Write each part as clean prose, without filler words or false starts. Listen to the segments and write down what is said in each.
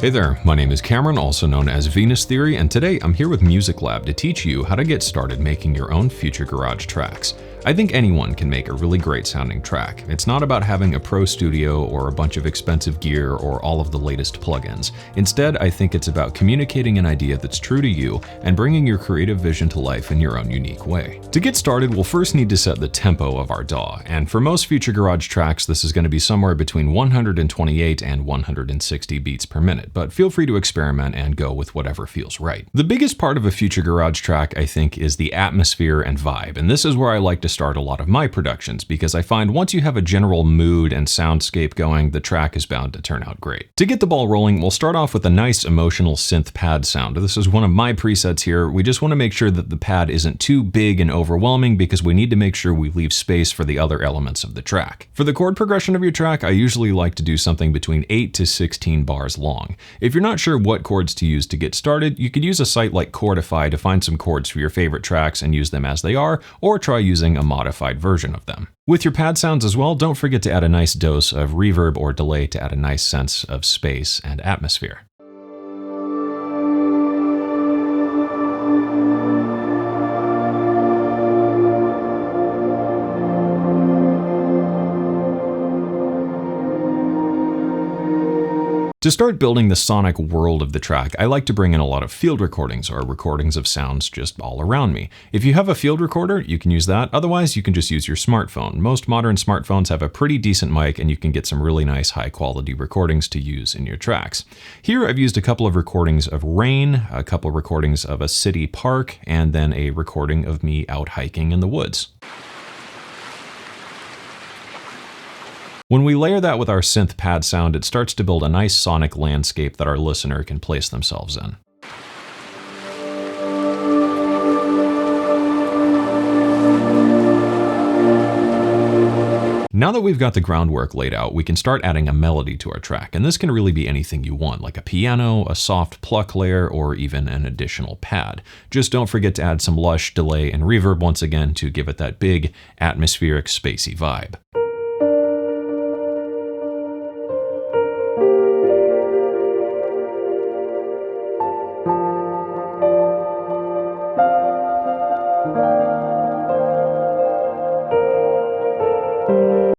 Hey there, my name is Cameron, also known as Venus Theory, and today I'm here with Music Lab to teach you how to get started making your own Future Garage tracks. I think anyone can make a really great sounding track. It's not about having a pro studio or a bunch of expensive gear or all of the latest plugins. Instead, I think it's about communicating an idea that's true to you and bringing your creative vision to life in your own unique way. To get started, we'll first need to set the tempo of our DAW, and for most Future Garage tracks, this is going to be somewhere between 128 and 160 beats per minute, but feel free to experiment and go with whatever feels right. The biggest part of a Future Garage track, I think, is the atmosphere and vibe, and this is where I like to start a lot of my productions, because I find once you have a general mood and soundscape going, the track is bound to turn out great. To get the ball rolling, we'll start off with a nice emotional synth pad sound. This is one of my presets here. We just want to make sure that the pad isn't too big and overwhelming because we need to make sure we leave space for the other elements of the track. For the chord progression of your track, I usually like to do something between 8 to 16 bars long. If you're not sure what chords to use to get started, you could use a site like Chordify to find some chords for your favorite tracks and use them as they are, or try using a modified version of them. With your pad sounds as well, don't forget to add a nice dose of reverb or delay to add a nice sense of space and atmosphere. To start building the sonic world of the track, I like to bring in a lot of field recordings or recordings of sounds just all around me. If you have a field recorder, you can use that. Otherwise, you can just use your smartphone. Most modern smartphones have a pretty decent mic and you can get some really nice high quality recordings to use in your tracks. Here I've used a couple of recordings of rain, a couple of recordings of a city park, and then a recording of me out hiking in the woods. When we layer that with our synth pad sound, it starts to build a nice sonic landscape that our listener can place themselves in. Now that we've got the groundwork laid out, we can start adding a melody to our track, and this can really be anything you want, like a piano, a soft pluck layer, or even an additional pad. Just don't forget to add some lush, delay, and reverb once again to give it that big, atmospheric, spacey vibe.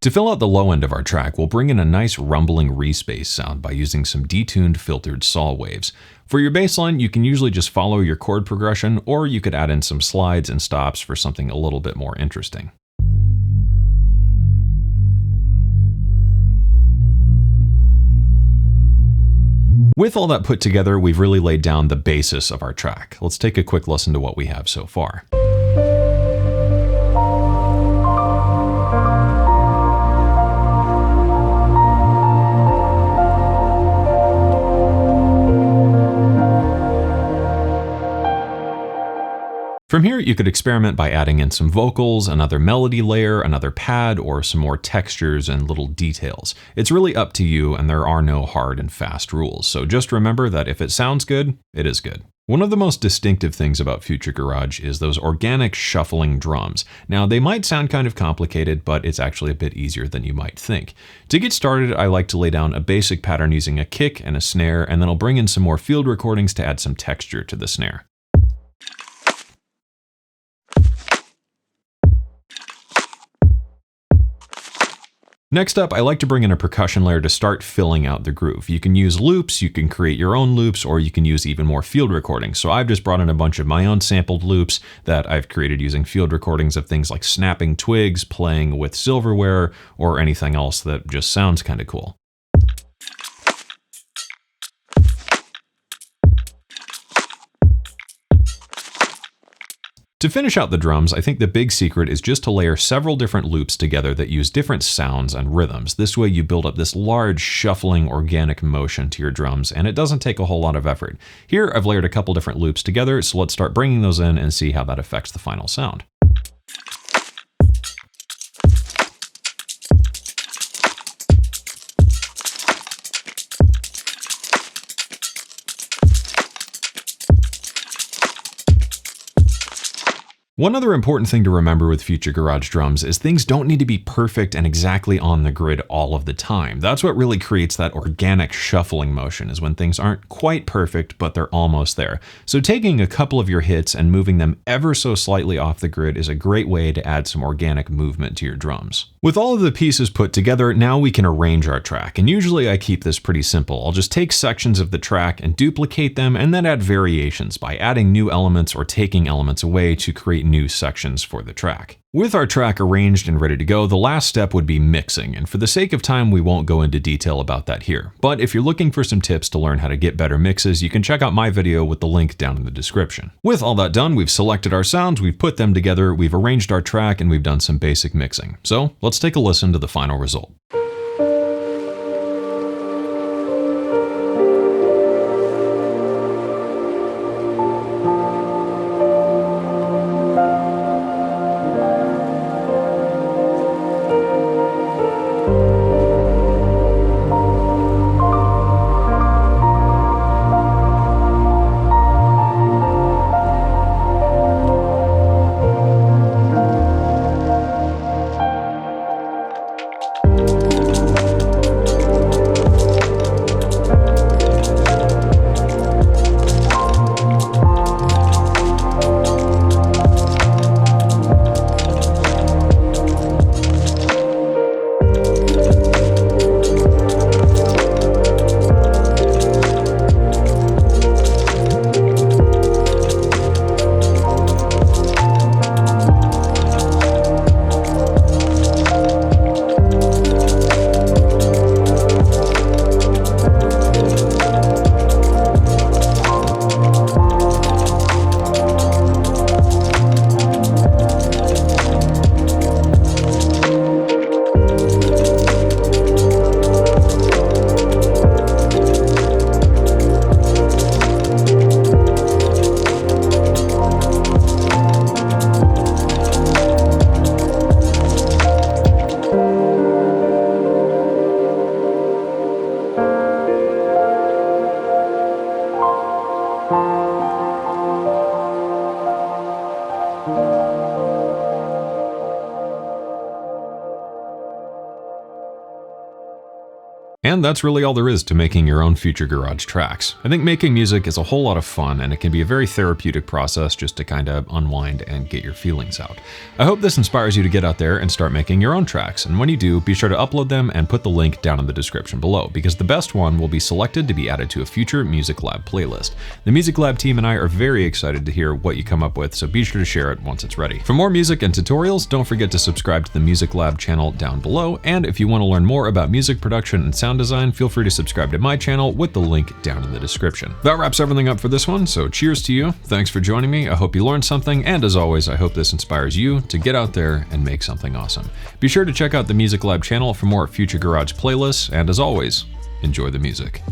To fill out the low end of our track, we'll bring in a nice rumbling respace sound by using some detuned filtered saw waves. For your bass line, you can usually just follow your chord progression, or you could add in some slides and stops for something a little bit more interesting. With all that put together, we've really laid down the basis of our track. Let's take a quick listen to what we have so far. From here, you could experiment by adding in some vocals, another melody layer, another pad, or some more textures and little details. It's really up to you, and there are no hard and fast rules, so just remember that if it sounds good, it is good. One of the most distinctive things about Future Garage is those organic shuffling drums. Now, they might sound kind of complicated, but it's actually a bit easier than you might think. To get started, I like to lay down a basic pattern using a kick and a snare, and then I'll bring in some more field recordings to add some texture to the snare. Next up, I like to bring in a percussion layer to start filling out the groove. You can use loops, you can create your own loops, or you can use even more field recordings. So I've just brought in a bunch of my own sampled loops that I've created using field recordings of things like snapping twigs, playing with silverware, or anything else that just sounds kind of cool. To finish out the drums, I think the big secret is just to layer several different loops together that use different sounds and rhythms. This way you build up this large, shuffling, organic motion to your drums, and it doesn't take a whole lot of effort. Here, I've layered a couple different loops together, so let's start bringing those in and see how that affects the final sound. One other important thing to remember with Future Garage drums is things don't need to be perfect and exactly on the grid all of the time. That's what really creates that organic shuffling motion, is when things aren't quite perfect, but they're almost there. So taking a couple of your hits and moving them ever so slightly off the grid is a great way to add some organic movement to your drums. With all of the pieces put together, now we can arrange our track, and usually I keep this pretty simple. I'll just take sections of the track and duplicate them, and then add variations by adding new elements or taking elements away to create new sections for the track. With our track arranged and ready to go, the last step would be mixing, and for the sake of time, we won't go into detail about that here. But if you're looking for some tips to learn how to get better mixes, you can check out my video with the link down in the description. With all that done, we've selected our sounds, we've put them together, we've arranged our track, and we've done some basic mixing. So let's take a listen to the final result. And that's really all there is to making your own Future Garage tracks. I think making music is a whole lot of fun, and it can be a very therapeutic process just to kind of unwind and get your feelings out. I hope this inspires you to get out there and start making your own tracks, and when you do, be sure to upload them and put the link down in the description below, because the best one will be selected to be added to a future Music Lab playlist. The Music Lab team and I are very excited to hear what you come up with, so be sure to share it once it's ready. For more music and tutorials, don't forget to subscribe to the Music Lab channel down below, and if you want to learn more about music production and sound design, feel free to subscribe to my channel with the link down in the description. That wraps everything up for this one, so cheers to you. Thanks for joining me. I hope you learned something, and as always, I hope this inspires you to get out there and make something awesome. Be sure to check out the Music Lab channel for more Future Garage playlists, and as always, enjoy the music.